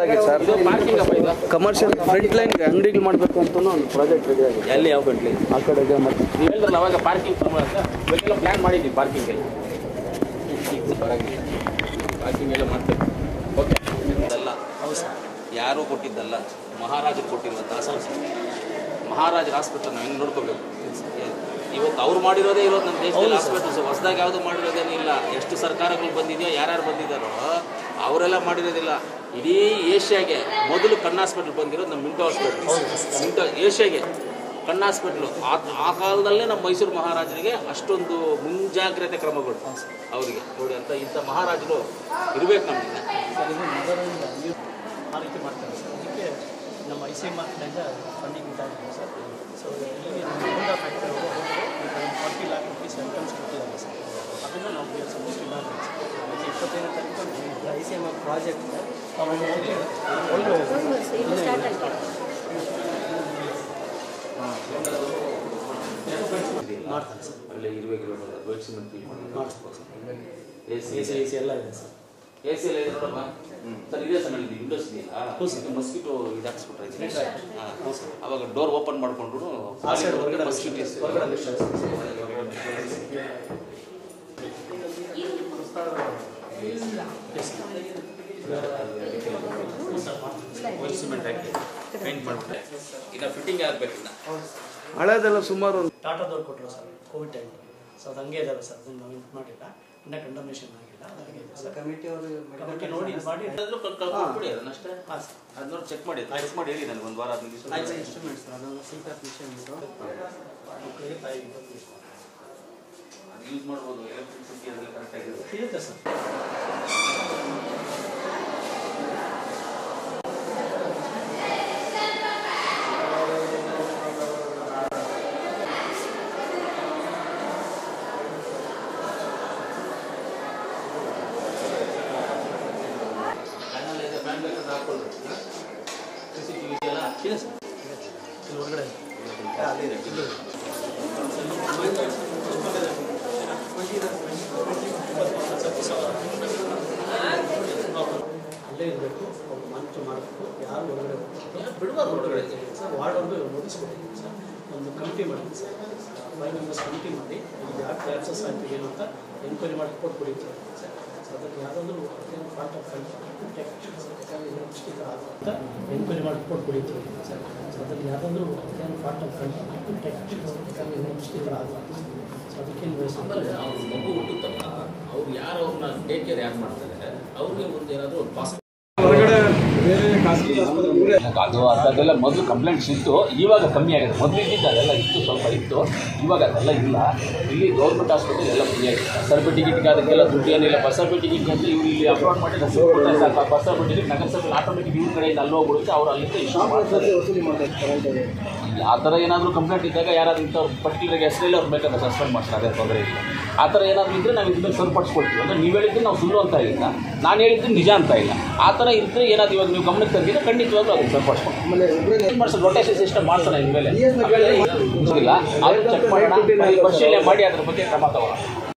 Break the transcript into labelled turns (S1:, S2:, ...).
S1: Sir commercial front line ಅಂಗಡಿಗಳು ಮಾಡಬೇಕು ಅಂತ ಒಂದು ಪ್ರಾಜೆಕ್ಟ್ ರೆಡಿ ಆಗಿದೆ.
S2: ಎಲ್ಲಿ ಯಾವ ಫ್ರಂಟ್ ಲೈನ್
S1: ಆ ಕಡೆಗೆ ಮತ್ತೆ
S2: ನೀವು ಹೇಳಿದ್ರಲ್ಲ ಅವಾಗ ಪಾರ್ಕಿಂಗ್ ಇವೆಲ್ಲ ಪ್ಲ್ಯಾನ್ ಮಾಡಿದ್ದೀವಿ. ಪಾರ್ಕಿಂಗ್ ಎಲ್ಲ ಮಾಡ್ತೇವೆ. ಓಕೆ ಇದಲ್ಲ ಹೌದು ಸರ್, ಯಾರೂ ಕೊಟ್ಟಿದ್ದಲ್ಲ, ಮಹಾರಾಜರು ಕೊಟ್ಟಿರುವಂಥ ಮಹಾರಾಜರ ಹಾಸ್ಪಿಟಲ್ ನಾವು ಹೆಂಗೆ ನೋಡ್ಕೋಬೇಕು. ಇವತ್ತು ಅವ್ರು ಮಾಡಿರೋದೇ ಇರೋದು ನಮ್ಮ ದೇಶದಲ್ಲಿ ಹಾಸ್ಪಿಟಲ್ಸ್. ಹೊಸದಾಗಿ ಯಾವುದು ಮಾಡಿರೋದೇನಿಲ್ಲ. ಎಷ್ಟು ಸರ್ಕಾರಗಳು ಬಂದಿದೆಯೋ, ಯಾರ್ಯಾರು ಬಂದಿದ್ದಾರೋ ಅವರೆಲ್ಲ ಮಾಡಿರೋದಿಲ್ಲ. ಇಡೀ ಏಷ್ಯಾಗೆ ಮೊದಲು ಕಣ್ಣು ಹಾಸ್ಪಿಟ್ಲ್ ಬಂದಿರೋದು ನಮ್ಮ ಮಿಂಟೋ ಹಾಸ್ಪಿಟ್ಲ್. ಏಷ್ಯಾಗೆ ಕಣ್ಣು ಹಾಸ್ಪಿಟ್ಲು ಆ ಕಾಲದಲ್ಲೇ ನಮ್ಮ ಮೈಸೂರು ಮಹಾರಾಜರಿಗೆ ಅಷ್ಟೊಂದು ಮುಂಜಾಗ್ರತೆ ಕ್ರಮಗಳು ಅವರಿಗೆ ನೋಡಿ ಅಂತ ಇಂಥ ಮಹಾರಾಜರು ಇರಬೇಕು ನಮಗೆ.
S3: ಆ ರೀತಿ ಮಾಡ್ತಾರೆ ಸರ್. ಅದಕ್ಕೆ ನಮ್ಮ ICMR ಫಂಡಿಂಗ್ ಇದಾಗಿದೆ ಸರ್. ಸೊ ಇಲ್ಲಿ ನಮ್ಮ ಹೋಂಡಾ ಫ್ಯಾಕ್ಟ್ರಿ ಅವರು 40 lakh rupees ಐಟಮ್ಸ್ ಕೊಟ್ಟಿದ್ದಾರೆ ಸರ್. ಅದನ್ನು ನಾವು ಸಪೋಸ್ ಇದಾಗಿದೆ ಸರ್. 25ನೇ ತಾರೀಕು ICMR ಪ್ರಾಜೆಕ್ಟ್ ಮಾಡ್ತಾರೆ ಸರ್.
S2: ಅಲ್ಲೇ ಇರಬೇಕು
S3: AC ಎಲ್ಲ ಇದೆ ಸರ್.
S2: AC ಎಲ್ಲ ಇದೆ ನೋಡಮ್ಮ ಸರ್. ಇದೇ ಸರ್ ಇಲ್ಲಿ ವಿಂಡೋಸ್ ಇದೆಯಲ್ಲ, ಮಸ್ಕಿಟೋ ಇದು ಹಾಕ್ಸ್ಬಿಟ್ರೆ ಅವಾಗ ಡೋರ್ ಓಪನ್ ಮಾಡಿಕೊಂಡು
S3: ಆ ಸೈಡ್ ಹೊರಗಡೆ
S2: ಸಿಮೆಂಟ್ ಹಾಕಿ ಪೇಂಟ್ ಮಾಡಿಬಿಟ್ರೆ ಈಗ ಫಿಟ್ಟಿಂಗ್ ಆಗಬೇಕಿಲ್ಲ.
S1: ಹಳೇದೆಲ್ಲ ಸುಮಾರು ಒಂದು
S3: ಟಾಟಾದವ್ರು ಕೊಟ್ಟರು ಸರ್ ಕೋವಿಡ್ ಟೈಮ್. ಸೊ ಅದು ಹಂಗೆ ಇದಾವೆ ಸರ್. ಅದನ್ನು ನಾವು ಇದು ಮಾಡಿಲ್ಲ, ಇನ್ನೂ ಕಂಡಮ್ನೇಷನ್ ಆಗಿಲ್ಲ. ಹಾಗೆ ಇದೆ ಸರ್. ಕಮಿಟಿ ನೋಡಿ ಇದು ಮಾಡಿ
S2: ಕೊಟ್ಬಿಡಿ ಅದನ್ನಷ್ಟೇ.
S3: ಹಾಂ ಸರ್,
S2: ಅದು ನೋಡಿ ಚೆಕ್ ಮಾಡಿ ಹೇಳಿ ನನಗೆ ಒಂದು ವಾರ 15 ದಿವಸ.
S3: ಆಯ್ತು ಇನ್ಸ್ಟ್ರೂಮೆಂಟ್ ಸರ್. ಅದನ್ನು CPAP ಮಿಷನ್ ಮಕ್ಕಳಿಗೆ ತಾಯಿ
S2: ಯೂಸ್ ಮಾಡ್ಬೋದು. ಎಲೆಕ್ಟ್ರಿಸಿಟಿ ಅದೆಲ್ಲ ಕರೆಕ್ಟಾಗಿದೆ
S3: ಇರುತ್ತೆ ಸರ್. ಇದೆ ಸರ್. ಇಲ್ಲಿ ಹೊರಗಡೆ ಅಲ್ಲೇ ಇರಬೇಕು. ಅವ್ರು ಮಾನಿಟರ್ ಮಾಡಬೇಕು. ಯಾರು ಹೊರಗಡೆ
S2: ಬಿಡಬಾರ್ದು ಹೊರಗಡೆ
S3: ಸರ್. ವಾರ್ಡವ್ರಿಗೆ ನೋಟಿಸ್ ಕೊಟ್ಟಿದ್ದೀವಿ ಸರ್. ಒಂದು ಕಮಿಟಿ ಮಾಡಿದ್ವಿ ಸರ್. 5 members ಕಮಿಟಿ ಮಾಡಿ ಇದು ಯಾಕೆ ಆಕ್ಸಸ್ ಆಯ್ತು ಏನು ಅಂತ ಎನ್ಕ್ವೈರಿ ಮಾಡಿ ರಿಪೋರ್ಟ್ ಕೊಡಿದ್ರು ಸರ್. ಸೊ ಅದಕ್ಕೆ ಯಾವುದಾದ್ರೂ ಪಾರ್ಟ್ ಆಫ್ ಎನ್ಕ್ವೈರಿ ಮಾಡಿ ರಿಪೋರ್ಟ್ ಕೊಡಿದ್ರು ಸರ್. ಸೊ ಅದಕ್ಕೆ ಯಾವುದಾದ್ರೂ ಪಾರ್ಟ್ ಆಫ್ ಸೊ ಅದಕ್ಕೇನು
S2: ಮಗು ಹುಟ್ಟುತ್ತಲ್ಲ, ಅವ್ರು ಯಾರು ಅವ್ರನ್ನ ಟೇಕ್ ಕೇರ್ ಯಾರು ಮಾಡ್ತಾರೆ, ಅವ್ರಿಗೆ ಒಂದು ಏನಾದರೂ ಪಾಸ್ ಅದು ಅದೆಲ್ಲ ಮೊದಲು ಕಂಪ್ಲೇಂಟ್ಸ್ ಇತ್ತು. ಇವಾಗ ಕಮ್ಮಿ ಆಗಿದೆ. ಮೊದಲು ಇದ್ದಿದ್ದು ಅದೆಲ್ಲ ಇತ್ತು, ಸ್ವಲ್ಪ ಇತ್ತು. ಇವಾಗ ಅದೆಲ್ಲ ಇಲ್ಲ. ಇಲ್ಲಿ ಗೌರ್ಮೆಂಟ್ ಹಾಸ್ಪಿಟಲ್ ಎಲ್ಲ ಫ್ರೀ ಆಗಿದೆ. ಬಸ್ ಟಿಕೆಟ್ಗೆ ಅದಕ್ಕೆಲ್ಲ ದುಡ್ಡು ಏನಿಲ್ಲ. ಬಸ್ ಟಿಕೆಟ್ ಅಂತ ಇವ್ರು ಇಲ್ಲಿ ಅಪ್ಲೋಡ್ ಮಾಡಿ ಬಸ್ ಟಿಕೆಟ್ ನಗರಸಭೆ ಆಟೋಮೆಟಿಕ್ ಇವ್ರ ಕಡೆಯಿಂದ ಅಲ್ಲಿ ಹೋಗ್ಬಿಡುತ್ತೆ. ಅವ್ರು ಅಲ್ಲಿಂದ ಇಶ್ಯೂ ಮಾಡ್ತಾರೆ. ಆ ಥರ ಏನಾದರೂ ಕಂಪ್ಲೇಂಟ್ ಇದ್ದಾಗ ಯಾರಾದ್ರೂ ಇಂಥ ಪರ್ಟಿಕ್ಯುಲರ್ ಹೆಸರಲ್ಲಿ ಅವ್ರು ಬೇಕಾದ್ರೆ ಸಸ್ಪೆಂಡ್ ಮಾಡ್ತಾರೆ. ಅದೇ ತೊಂದರೆ ಇಲ್ಲ. ಆ ಥರ ಏನಾದರೂ ಇದ್ದರೆ ನಾವು ಇದ್ರ ಮೇಲೆ ಸರಿಪಡಿಸ್ಕೊಳ್ತೀವಿ. ಅಂದರೆ ನೀವು ಹೇಳಿದ್ದು ನಾವು ಸುಳ್ಳು ಅಂತ ಇಲ್ಲ, ನಾನು ಹೇಳಿದ್ದು ನಿಜ ಅಂತ ಇಲ್ಲ. ಆ ಥರ ಇದ್ದರೆ ಏನಾದ್ರು ಇವಾಗ ನೀವು ಗಮನಕ್ಕೆ ತಂದಿದ್ರೆ ಖಂಡಿತವಾಗ್ಲೂ ಅದನ್ನು ಸರಿಪಡಿಸ್ಕೊಂಡು ಮಾಡಿಸೋದು. ರೊಟೇಷನ್ ಸಿಸ್ಟಮ್ ಮಾಡ್ಸೋಣ ಇನ್ಮೇಲೆ ಇಲ್ಲ. ಅದು ಚೆಕ್ ಮಾಡೋಣ, ಪರಿಶೀಲನೆ ಮಾಡಿ ಅದ್ರ ಬಗ್ಗೆ ಕ್ರಮ ತಗೋಣ.